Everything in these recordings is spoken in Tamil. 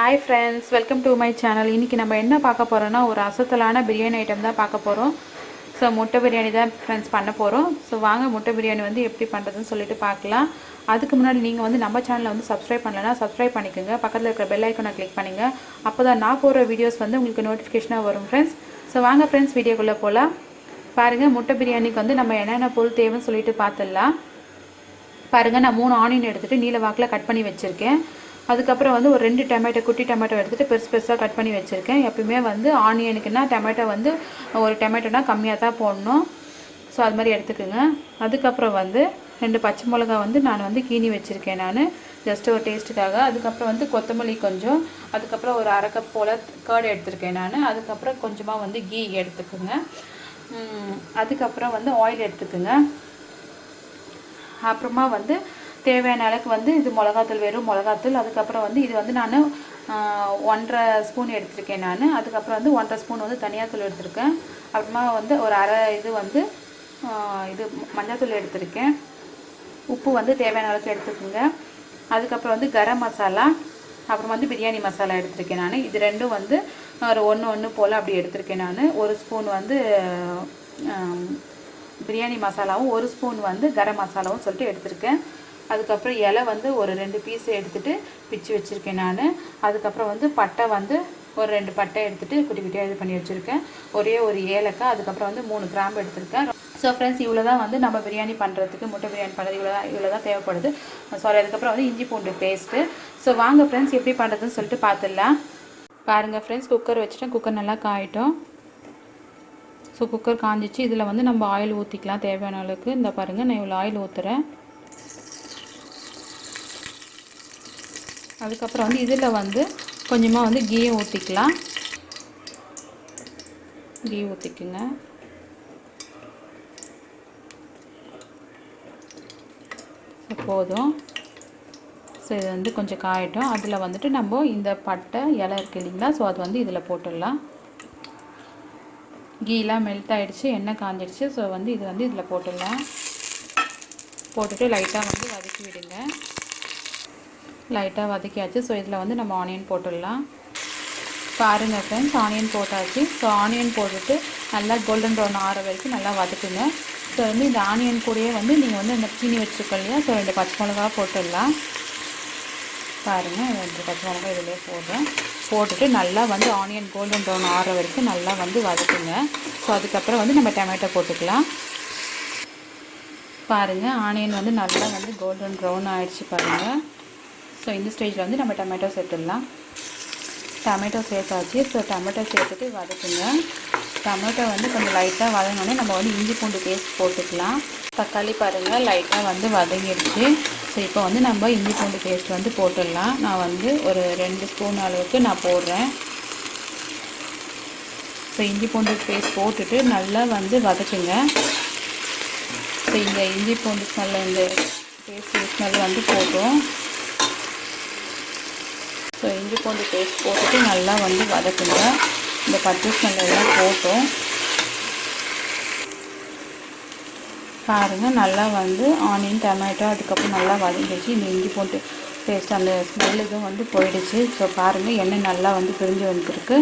Hi friends, welcome to my channel. இன்றைக்கி நம்ம என்ன பார்க்க போகிறோன்னா ஒரு அசத்தலான பிரியாணி ஐட்டம் தான் பார்க்க போகிறோம். ஸோ முட்டை பிரியாணி தான் ஃப்ரெண்ட்ஸ் பண்ண போகிறோம். ஸோ வாங்க முட்டை பிரியாணி வந்து எப்படி பண்ணுறதுன்னு சொல்லிட்டு பார்க்கலாம். அதுக்கு முன்னாடி நீங்கள் வந்து நம்ம சேனலை வந்து சப்ஸ்கிரைப் பண்ணலைன்னா சப்ஸ்கிரைப் பண்ணிக்கோங்க. பக்கத்தில் இருக்கிற பெல் ஐக்கனை கிளிக் பண்ணுங்க. அப்போ தான் நான் போகிற வீடியோஸ் வந்து உங்களுக்கு நோட்டிஃபிகேஷனாக வரும் ஃப்ரெண்ட்ஸ். ஸோ வாங்க ஃப்ரெண்ட்ஸ், வீடியோக்குள்ளே போகலாம். பாருங்கள், முட்டை பிரியாணிக்கு வந்து நம்ம என்னென்ன பொருள் தேவைன்னு சொல்லிட்டு பார்த்துடலாம். பாருங்கள், நான் 3 ஆனியன் எடுத்துகிட்டு நீல வாக்கில் கட் பண்ணி வச்சுருக்கேன். அதுக்கப்புறம் வந்து ஒரு 2 டொமேட்டோ, குட்டி டொமேட்டோ எடுத்துகிட்டு பெருசு பெருசாக கட் பண்ணி வச்சுருக்கேன். எப்பவுமே வந்து ஆனியனுக்குன்னா டொமேட்டோ வந்து ஒரு டொமேட்டோனா கம்மியாக தான் போடணும். ஸோ அது மாதிரி எடுத்துக்கோங்க. அதுக்கப்புறம் வந்து 2 பச்சை மிளகா வந்து நான் வந்து கீனி வச்சுருக்கேன், நான் ஜஸ்ட்டு ஒரு டேஸ்ட்டுக்காக. அதுக்கப்புறம் வந்து கொத்தமல்லி கொஞ்சம், அதுக்கப்புறம் ஒரு அரை கப் போல் கர்டு எடுத்துருக்கேன் நான். அதுக்கப்புறம் கொஞ்சமாக வந்து கீ எடுத்துக்கோங்க. அதுக்கப்புறம் வந்து ஆயில் எடுத்துக்கோங்க. அப்புறமா வந்து தேவையான அளவுக்கு வந்து இது மிளகாத்தூள், வெறும் மிளகாத்தூள். அதுக்கப்புறம் வந்து இது வந்து நான் 1.5 ஸ்பூன் எடுத்திருக்கேன் நான். அதுக்கப்புறம் வந்து 1.5 ஸ்பூன் வந்து தனியாத்தூள் எடுத்திருக்கேன். அப்புறமா வந்து ஒரு அரை இது வந்து இது மஞ்சள்தூள் எடுத்திருக்கேன். உப்பு வந்து தேவையான அளவுக்கு எடுத்துக்கோங்க. அதுக்கப்புறம் வந்து கரம் மசாலா, அப்புறம் வந்து பிரியாணி மசாலா எடுத்திருக்கேன் நான். இது ரெண்டும் வந்து ஒரு ஒன்று போல் அப்படி எடுத்திருக்கேன் நான். 1 ஸ்பூன் வந்து பிரியாணி மசாலாவும் 1 ஸ்பூன் வந்து கரம் மசாலாவும் சொல்லிட்டு எடுத்திருக்கேன். அதுக்கப்புறம் இலை வந்து ஒரு 2 பீஸ் எடுத்துகிட்டு பிச்சு வச்சுருக்கேன் நான். அதுக்கப்புறம் வந்து பட்டை வந்து ஒரு 2 பட்டை எடுத்துகிட்டு குட்டி குட்டியாக இது பண்ணி வச்சுருக்கேன். ஒரே ஒரு ஏலக்காய், அதுக்கப்புறம் வந்து 3 கிராம்பு எடுத்திருக்கேன். ஸோ ஃப்ரெண்ட்ஸ், இவ்வளோ தான் வந்து நம்ம பிரியாணி பண்ணுறதுக்கு, முட்டை பிரியாணி பண்ணுறது இவ்வளோ தான் தேவைப்படுது. சாரி, அதுக்கப்புறம் வந்து இஞ்சி பூண்டு பேஸ்ட்டு. ஸோ வாங்க ஃப்ரெண்ட்ஸ், எப்படி பண்ணுறதுன்னு சொல்லிட்டு பார்த்துடலாம். பாருங்கள் ஃப்ரெண்ட்ஸ், குக்கர் வச்சுட்டேன். குக்கர் நல்லா காயிட்டோம். So cooker காஞ்சிச்சு. இதில் வந்து நம்ம ஆயில் ஊற்றிக்கலாம் தேவையான அளவுக்கு. இந்த பாருங்கள், நான் இவ்வளோ ஆயில் ஊற்றுறேன். அதுக்கப்புறம் வந்து இதில் வந்து கொஞ்சமாக வந்து கீயை ஊற்றிக்கலாம். கீ ஊற்றிக்குங்க. போதும். ஸோ இது வந்து கொஞ்சம் காயட்டும். அதில் வந்துட்டு நம்ம இந்த பட்டை இலை இருக்குது இல்லைங்களா, ஸோ அது வந்து இதில் போட்டுடலாம். கீலாம் மெல்ட் ஆகிடுச்சு, எண்ணெய் காஞ்சிடுச்சு. ஸோ வந்து இது வந்து இதில் போட்டுடலாம். போட்டுட்டு லைட்டாக வந்து வதக்கி விடுங்க. லைட்டாக வதக்கியாச்சு. ஸோ இதில் வந்து நம்ம ஆனியன் போட்டுடலாம். பாருங்கள் ஃப்ரெண்ட்ஸ், ஆனியன் போட்டாச்சு. ஸோ ஆனியன் போட்டுட்டு நல்லா கோல்டன் ப்ரௌன் ஆற வரைக்கும் நல்லா வதக்குங்க. ஸோ வந்து இந்த ஆனியன் கூடயே வந்து நீங்கள் வந்து இந்த சீனி வச்சுருக்கோம் இல்லையா, ஸோ 2 பச்சை மிளகா போட்டுடலாம். பாருங்கள், 2 பச்சை மிளகா இதிலே போடுறேன். போட்டுட்டு நல்லா வந்து ஆனியன் கோல்டன் ப்ரௌன் ஆற வரைக்கும் நல்லா வந்து வதக்குங்க. ஸோ அதுக்கப்புறம் வந்து நம்ம டொமேட்டோ போட்டுக்கலாம். பாருங்கள், ஆனியன் வந்து நல்லா வந்து கோல்டன் ப்ரௌன் ஆகிடுச்சு பாருங்கள். ஸோ இந்த ஸ்டேஜில் வந்து நம்ம டொமேட்டோ சேர்த்துடலாம். டொமேட்டோ சேர்த்தாச்சு. ஸோ டொமேட்டோ சேர்த்துட்டு வதக்குங்க. டொமேட்டோ வந்து கொஞ்சம் லைட்டாக வதங்கினோடனே நம்ம வந்து இஞ்சி பூண்டு பேஸ்ட் போட்டுக்கலாம். தக்காளி பாருங்கள் லைட்டாக வந்து வதங்கிடுச்சு. ஸோ இப்போ வந்து நம்ம இஞ்சி பூண்டு பேஸ்ட் வந்து போட்டுடலாம். நான் வந்து ஒரு 2 ஸ்பூன் அளவுக்கு நான் போடுறேன். ஸோ இஞ்சி பூண்டு பேஸ்ட் போட்டுட்டு நல்லா வந்து வதக்குங்க. ஸோ இந்த இஞ்சி பூண்டு ஸ்மெல், இந்த பேஸ்ட் ஸ்மெல் வந்து போட்டோம். ஸோ இஞ்சி பூண்டு பேஸ்ட் போட்டுட்டு நல்லா வந்து வதக்குங்க. இந்த பச்சை ஸ்மெல் எல்லாம் போட்டோம். பாருங்கள், நல்லா வந்து ஆனியன் டொமேட்டோ அதுக்கப்புறம் நல்லா வதங்கிடுச்சு. இந்த இஞ்சி பூண்டு பேஸ்ட் அந்த ஸ்மெல் இதுவும் வந்து போயிடுச்சு. ஸோ பாருங்கள், எண்ணெய் நல்லா வந்து பிரிஞ்சு வந்துருக்கு.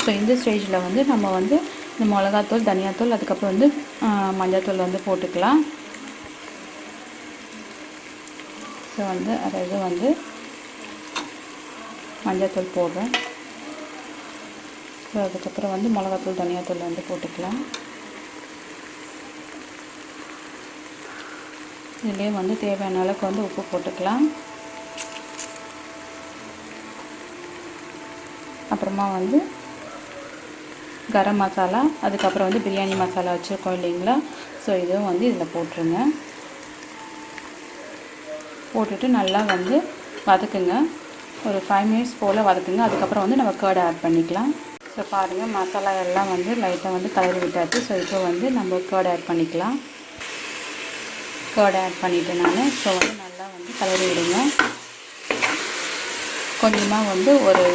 ஸோ இந்த ஸ்டேஜில் வந்து நம்ம வந்து இந்த மிளகாத்தூள், தனியாத்தூள், அதுக்கப்புறம் வந்து மஞ்சள்தூள் வந்து போட்டுக்கலாம். ஸோ வந்து அதாவது வந்து மஞ்சள்தூள் போடுறேன். ஸோ அதுக்கப்புறம் வந்து மிளகாத்தூள், தனியாத்தூள் வந்து போட்டுக்கலாம். இதுலேயே வந்து தேவையான அளவுக்கு வந்து உப்பு போட்டுக்கலாம். அப்புறமா வந்து கரம் மசாலா, அதுக்கப்புறம் வந்து பிரியாணி மசாலா வச்சுருக்கோம் இல்லைங்களா, ஸோ இதுவும் வந்து இதில் போட்டுருங்க. போட்டுட்டு நல்லா வந்து வதக்குங்க. ஒரு 5 மினிட்ஸ் போல் வதக்குங்க. அதுக்கப்புறம் வந்து நம்ம கர்ட் ஆட் பண்ணிக்கலாம். ஸோ பாருங்கள், மசாலா எல்லாம் வந்து லைட்டாக வந்து கலரி விட்டாச்சு. ஸோ இப்போ வந்து நம்ம கர்ட் ஆட் பண்ணிக்கலாம். கர்ட் ஆட் பண்ணிவிட்டு நான் ஸோ வந்து நல்லா வந்து கலரி விடுங்க. கொஞ்சமாக வந்து ஒரு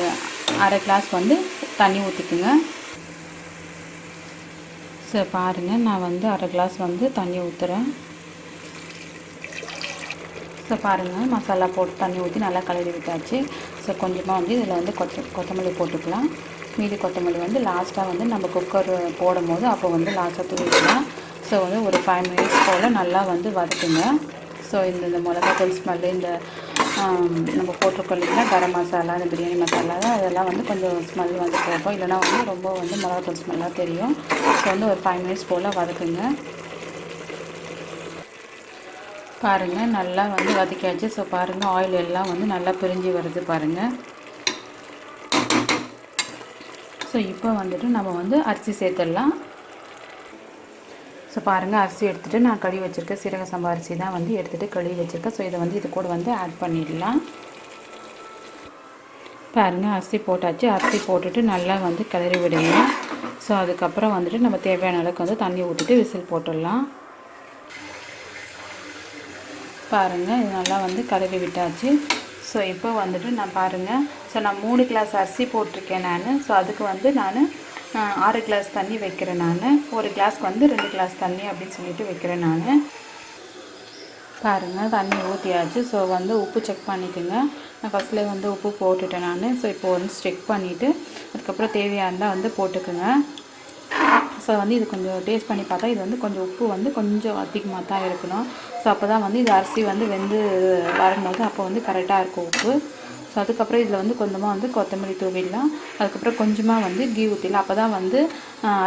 அரை கிளாஸ் வந்து தண்ணி ஊற்றிக்குங்க. ஸோ பாருங்கள், நான் வந்து அரை கிளாஸ் வந்து தண்ணி ஊற்றுறேன். ஸோ பாருங்கள், மசாலா போட்டு தண்ணி ஊற்றி நல்லா கலரி விட்டாச்சு. ஸோ ஸோ கொஞ்சமாக வந்து இதில் வந்து கொத்தமல்லி போட்டுக்கலாம். மீதி கொத்தமல்லி வந்து லாஸ்ட்டாக வந்து நம்ம குக்கர் போடும் போது அப்போ வந்து லாஸ்ட்டாக தூவிக்கலாம். ஸோ வந்து ஒரு 5 மினிட்ஸ் போல் நல்லா வந்து வதக்குங்க. ஸோ இந்த மிளகாத்தூள் ஸ்மெல்லு, இந்த நம்ம போட்டிருக்கோம் இல்லைங்களா கரம் மசாலா, இந்த பிரியாணி மசாலா, அதெல்லாம் வந்து கொஞ்சம் ஸ்மெல் வந்து போகும். இல்லைனா வந்து ரொம்ப வந்து மிளகாத்தூள் ஸ்மெல்லாக தெரியும். ஸோ வந்து ஒரு 5 மினிட்ஸ் போல் வதக்குங்க. பாருங்கள் நல்லா வந்து வதக்கியாச்சு. ஸோ பாருங்கள் ஆயில் எல்லாம் வந்து நல்லா பிரிஞ்சு வருது பாருங்கள். ஸோ இப்போ வந்துட்டு நம்ம வந்து அரிசி சேர்த்துடலாம். ஸோ பாருங்கள் அரிசி எடுத்துகிட்டு நான் கழுவி வச்சுருக்கேன். சீரக சம்பா அரிசி தான் வந்து எடுத்துகிட்டு கழுவி வச்சுருக்கேன். ஸோ இதை வந்து இது கூட வந்து ஆட் பண்ணிடலாம். பாருங்கள் அரிசி போட்டாச்சு. அரிசி போட்டுட்டு நல்லா வந்து கிளறி விடுங்க. ஸோ அதுக்கப்புறம் வந்துட்டு நம்ம தேவையான அளவுக்கு வந்து தண்ணி ஊற்றிட்டு விசில் போட்டுடலாம். பாருங்கள் இது நல்லா வந்து கிளறி விட்டாச்சு. ஸோ இப்போ வந்துட்டு நான் பாருங்கள், ஸோ நான் 3 கிளாஸ் அரிசி போட்டிருக்கேன் நான். ஸோ அதுக்கு வந்து நான் 6 கிளாஸ் தண்ணி வைக்கிறேன் நான். ஒரு கிளாஸ்க்கு வந்து 2 கிளாஸ் தண்ணி அப்படின்னு சொல்லிட்டு வைக்கிறேன் நான். பாருங்கள் தண்ணி ஊற்றியாச்சு. ஸோ வந்து உப்பு செக் பண்ணிக்கோங்க. நான் ஃபஸ்ட்லேயே வந்து உப்பு போட்டுட்டேன் நான். ஸோ இப்போ வந்து செக் பண்ணிவிட்டு அதுக்கப்புறம் தேவையாக இருந்தால் வந்து போட்டுக்குங்க. ஸோ வந்து இது கொஞ்சம் டேஸ்ட் பண்ணி பார்த்தா இது வந்து கொஞ்சம் உப்பு வந்து கொஞ்சம் அதிகமாக தான் இருக்கணும். ஸோ அப்போ தான் வந்து இது அரிசி வந்து வெந்து வரும்போது அப்போ வந்து கரெக்டாக இருக்கும் உப்பு. ஸோ அதுக்கப்புறம் இதில் வந்து கொஞ்சமாக வந்து கொத்தமல்லி தூவிடலாம். அதுக்கப்புறம் கொஞ்சமாக வந்து கீ ஊற்றிடலாம். அப்போ தான் வந்து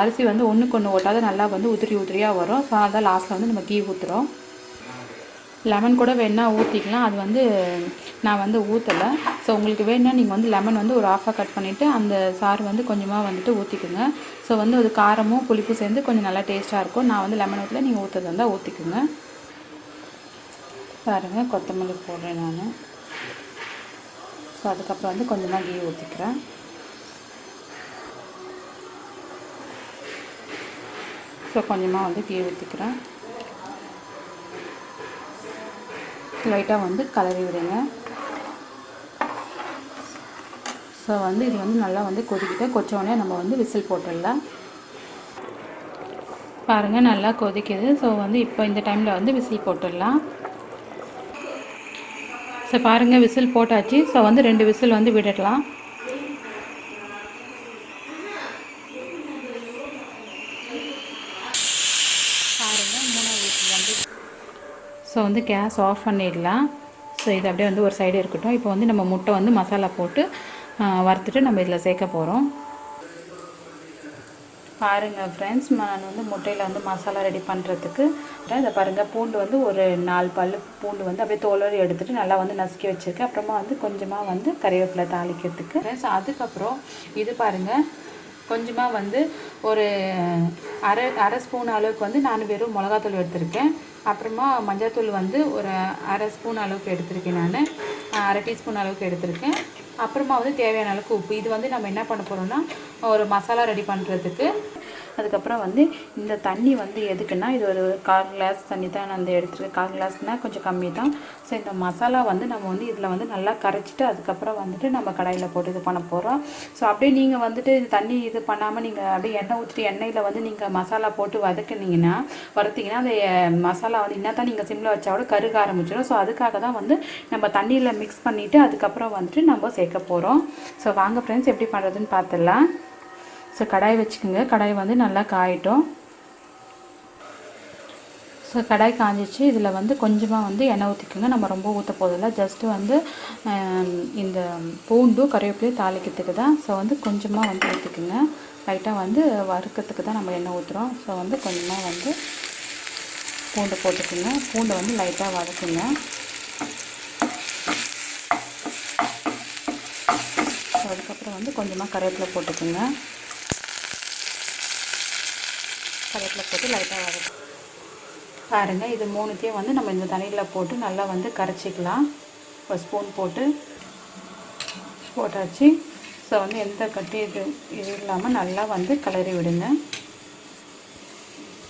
அரிசி வந்து ஒன்றுக்கு ஒன்று ஓட்டாத நல்லா வந்து உதிரியாக வரும். ஸோ அதான் லாஸ்ட்டில் வந்து நம்ம கீ ஊற்றுறோம். லெமன் கூட வேணால் ஊற்றிக்கலாம். அது வந்து நான் வந்து ஊற்றலை. ஸோ உங்களுக்கு வேணுன்னா நீங்கள் வந்து லெமன் வந்து ஒரு ஆஃபாக கட் பண்ணிவிட்டு அந்த சாறு வந்து கொஞ்சமாக வந்துட்டு ஊற்றிக்குங்க. ஸோ வந்து அது காரமும் புளிப்பும் சேர்ந்து கொஞ்சம் நல்லா டேஸ்ட்டாக இருக்கும். நான் வந்து லெமன் ஊற்றல, நீங்கள் ஊற்றுறது இருந்தால் ஊற்றிக்குங்க. பாருங்கள் கொத்தமல்லி போடுறேன் நான். ஸோ அதுக்கப்புறம் வந்து கொஞ்சமாக கீ ஊற்றிக்கிறேன். ஸோ கொஞ்சமாக வந்து கீ ஊற்றிக்கிறேன். லைட்டாக வந்து கலரி விடுங்க. ஸோ வந்து இது வந்து நல்லா வந்து கொதிச்சோடனே நம்ம வந்து விசில் போட்டுடலாம். பாருங்கள் நல்லா கொதிக்குது. ஸோ வந்து இப்போ இந்த டைமில் வந்து விசில் போட்டுடலாம். ஸோ பாருங்கள் விசில் போட்டாச்சு. ஸோ வந்து 2 விசில் வந்து விடலாம். பாருங்கள் 3ஆவது விசில் வந்து. ஸோ வந்து கேஸ் ஆஃப் பண்ணிடலாம். ஸோ இது அப்படியே வந்து ஒரு சைடு இருக்கட்டும். இப்போ வந்து நம்ம முட்டை வந்து மசாலா போட்டு வறுத்துட்டு நம்ம இதில் சேர்க்க போகிறோம். பாருங்கள் ஃப்ரெண்ட்ஸ், நான் வந்து முட்டையில் வந்து மசாலா ரெடி பண்ணுறதுக்கு இதை பாருங்கள், பூண்டு வந்து ஒரு 4 பல் பூண்டு வந்து அப்படியே தோலோடு எடுத்துகிட்டு நல்லா வந்து நசுக்கி வச்சுருக்கேன். அப்புறமா வந்து கொஞ்சமாக வந்து கறிவேப்பிலை தாளிக்கிறதுக்கு ஃப்ரெண்ட்ஸ். அதுக்கப்புறம் இது பாருங்கள் கொஞ்சமாக வந்து ஒரு அரை ஸ்பூன் அளவுக்கு வந்து நான் வெறும் மிளகாத்தூள் எடுத்திருக்கேன். அப்புறமா மஞ்சள்தூள் வந்து ஒரு அரை ஸ்பூன் அளவுக்கு எடுத்திருக்கேன் நான். அரை டீஸ்பூன் அளவுக்கு எடுத்திருக்கேன். அப்புறமா வந்து தேவையான அளவுக்கு உப்பு. இது வந்து நம்ம என்ன பண்ண போகிறோம்னா ஒரு மசாலா ரெடி பண்ணுறதுக்கு. அதுக்கப்புறம் வந்து இந்த தண்ணி வந்து எதுக்குன்னா இது ஒரு 1/4 கிளாஸ் தண்ணி தான் நான் வந்து எடுத்துருக்கேன். 1/4 கிளாஸ்னால் கொஞ்சம் கம்மி தான். ஸோ இந்த மசாலா வந்து நம்ம வந்து இதில் வந்து நல்லா கரைச்சிட்டு அதுக்கப்புறம் வந்துட்டு நம்ம கடாயில் போட்டு இது பண்ண போகிறோம். ஸோ அப்படியே நீங்கள் வந்துட்டு இது தண்ணி இது பண்ணாமல் நீங்கள் அப்படியே எண்ணெய் ஊற்றிட்டு எண்ணெயில் வந்து நீங்கள் மசாலா போட்டு வறுத்தீங்கன்னா அந்த மசாலா வந்து என்ன தான் நீங்கள் சிம்மில் வச்சா கூட கருக ஆரம்பிச்சிடும். ஸோ அதுக்காக தான் வந்து நம்ம தண்ணியில் மிக்ஸ் பண்ணிவிட்டு அதுக்கப்புறம் வந்துட்டு நம்ம சேர்க்க போகிறோம். ஸோ வாங்க ஃப்ரெண்ட்ஸ் எப்படி பண்ணுறதுன்னு பார்த்துடலாம். ஸோ கடாய் வச்சுக்கோங்க. கடாய் வந்து நல்லா காயட்டும். ஸோ கடாய் காஞ்சிச்சு. இதில் வந்து கொஞ்சமாக வந்து எண்ணெய் ஊற்றிக்கோங்க. நம்ம ரொம்ப ஊற்ற போதில்லை. ஜஸ்ட்டு வந்து இந்த பூண்டும் கறிவேப்பிலையும் தாளிக்கிறதுக்கு தான். ஸோ வந்து கொஞ்சமாக வந்து ஊற்றிக்குங்க. லைட்டாக வந்து வறுக்கிறதுக்கு தான் நம்ம எண்ணெய் ஊற்றுறோம். ஸோ வந்து கொஞ்சமாக வந்து பூண்டு போட்டுக்குங்க. பூண்டை வந்து லைட்டாக வதக்குங்க. அதுக்கப்புறம் வந்து கொஞ்சமாக கறிவேப்பிலை போட்டுக்குங்க. கறிவேப்பிலை போட்டு லைட்டாக வதக்கும். பாருங்கள் இது 3த்தையும் வந்து நம்ம இந்த தண்ணியில் போட்டு நல்லா வந்து கரைச்சிக்கலாம். ஒரு ஸ்பூன் போட்டாச்சு. ஸோ வந்து எந்த கட்டி இது இல்லாமல் நல்லா வந்து கிளறி விடுங்க.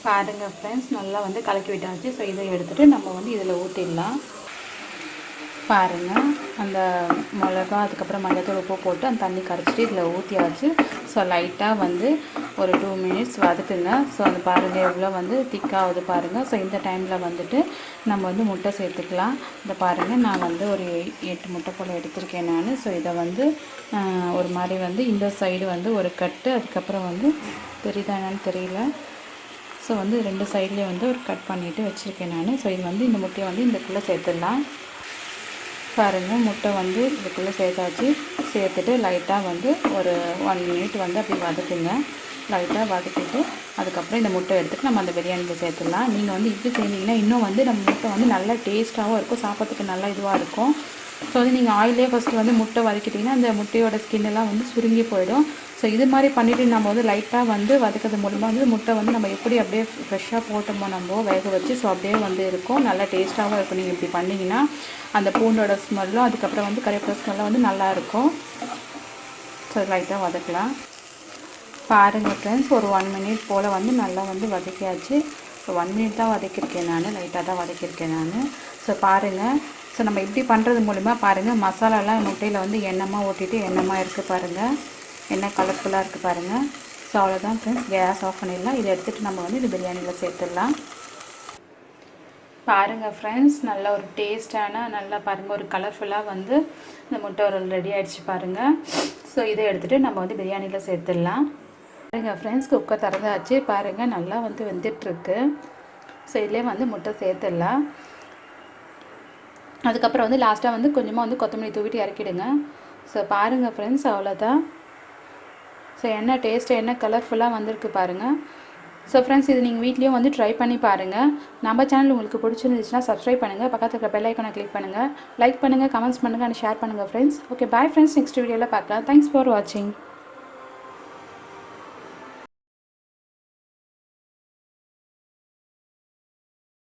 பாருங்கள் ஃப்ரெண்ட்ஸ் நல்லா வந்து கலக்கி விட்டாச்சு. ஸோ இதை எடுத்துகிட்டு நம்ம வந்து இதில் ஊற்றிடலாம். பாருங்கள் அந்த மிளகா அதுக்கப்புறம் மஞ்சத்தூள் உப்பு போட்டு அந்த தண்ணி கரைச்சிட்டு இதில் ஊற்றியாச்சு. ஸோ லைட்டாக வந்து ஒரு 2 மினிட்ஸ் வதக்குங்க. ஸோ அது பாருங்கள் எவ்வளோ வந்து திக்காகுது பாருங்கள். ஸோ இந்த டைமில் வந்துட்டு நம்ம வந்து முட்டை சேர்த்துக்கலாம். இதை பாருங்கள் நான் வந்து ஒரு 8 முட்டை போல் எடுத்திருக்கேன் நான். ஸோ இதை வந்து ஒரு மாதிரி வந்து இந்த சைடு வந்து ஒரு கட்டு, அதுக்கப்புறம் வந்து தெரியுதா என்னன்னு தெரியல. ஸோ வந்து 2 சைட்லேயும் வந்து ஒரு கட் பண்ணிவிட்டு வச்சுருக்கேன் நான். ஸோ இது வந்து இந்த முட்டையை வந்து இதுக்குள்ளே சேர்த்துடலாம். பாருங்கள் முட்டை வந்து இதுக்குள்ளே சேர்த்தாச்சு. சேர்த்துட்டு லைட்டாக வந்து ஒரு 1 மினிட் வந்து அப்படி வதக்குங்க. லைட்டாக வதக்கிட்டு அதுக்கப்புறம் இந்த முட்டை எடுத்துகிட்டு நம்ம அந்த பிரியாணியில் சேர்த்துடலாம். நீங்கள் வந்து இப்படி செஞ்சீங்கன்னா இன்னும் வந்து நம்ம முட்டை வந்து நல்லா டேஸ்ட்டாகவும் இருக்கும், சாப்பிட்றதுக்கு நல்லா இதுவாக இருக்கும். ஸோ வந்து நீங்கள் ஆயிலே ஃபஸ்ட்டு வந்து முட்டை வதக்கிட்டிங்கன்னா அந்த முட்டையோட ஸ்கின்னெல்லாம் வந்து சுருங்கி போயிடும். ஸோ இது மாதிரி பண்ணிவிட்டு நம்ம வந்து லைட்டாக வந்து வதக்கிறது மூலமாக வந்து முட்டை வந்து நம்ம எப்படி அப்படியே ஃப்ரெஷ்ஷாக போட்டோமோ நம்ம வேக வச்சு ஸோ அப்படியே வந்து இருக்கும், நல்லா டேஸ்ட்டாகவும் இருக்கும். நீங்கள் இப்படி பண்ணிங்கன்னா அந்த பூண்டோட ஸ்மெல்லும் அதுக்கப்புறம் வந்து கறிவேப்பிலை ஸ்மெல்லும் வந்து நல்லாயிருக்கும். ஸோ லைட்டாக வதக்கலாம். பாருங்கள் ஃப்ரெண்ட்ஸ், ஒரு 1 மினிட் போல் வந்து நல்லா வந்து வதக்கியாச்சு. ஸோ 1 மினிட் தான் வதக்கியிருக்கேன் நான், லைட்டாக தான் வதக்கியிருக்கேன் நான். ஸோ பாருங்கள், ஸோ நம்ம இப்படி பண்ணுறது மூலிமா பாருங்கள் மசாலாலாம் முட்டையில் வந்து எண்ணெயாக ஓட்டிட்டு எண்ணெயாக இருக்குது பாருங்கள், எண்ணெய் கலர்ஃபுல்லாக இருக்குது பாருங்கள். ஸோ அவ்வளோதான் ஃப்ரெண்ட்ஸ், கேஸ் ஆஃப் பண்ணிடலாம். இதை எடுத்துகிட்டு நம்ம வந்து இது பிரியாணியில் சேர்த்துடலாம். பாருங்கள் ஃப்ரெண்ட்ஸ், நல்ல ஒரு டேஸ்டான நல்லா பாருங்கள் ஒரு கலர்ஃபுல்லாக வந்து இந்த முட்டை ஒரு ரெடி ஆகிடுச்சு பாருங்கள். ஸோ இதை எடுத்துகிட்டு நம்ம வந்து பிரியாணியில் சேர்த்துடலாம். பாருங்கள் ஃப்ரெண்ட்ஸ், குக்கர் திறந்தாச்சு பாருங்கள், நல்லா வந்து வெந்துட்டுருக்கு. ஸோ இதிலே வந்து முட்டை சேர்த்துடலாம். அதுக்கப்புறம் வந்து லாஸ்ட்டாக வந்து கொஞ்சமாக வந்து கொத்தமல்லி தூவிட்டு இறக்கிடுங்க. ஸோ பாருங்கள் ஃப்ரெண்ட்ஸ், அவ்வளோதான். ஸோ என்ன டேஸ்ட்டு என்ன கலர்ஃபுல்லாக வந்திருக்கு பாருங்கள். ஸோ ஃப்ரெண்ட்ஸ், இது நீங்கள் வீட்லேயும் வந்து ட்ரை பண்ணி பாருங்கள். நம்ம சேனல் உங்களுக்கு பிடிச்சிருந்துச்சுன்னா சப்ஸ்கிரைப் பண்ணுங்கள், பக்கத்தில் இருக்கிற பெல் ஐக்கானை கிளிக் பண்ணுங்கள், லைக் பண்ணுங்கள், கமெண்ட்ஸ் பண்ணுங்கள் அண்ட் ஷேர் பண்ணுங்கள் friends. Okay bye friends, next வீடியோவில் பார்க்கலாம். தேங்க்ஸ் ஃபார் வாட்சிங்.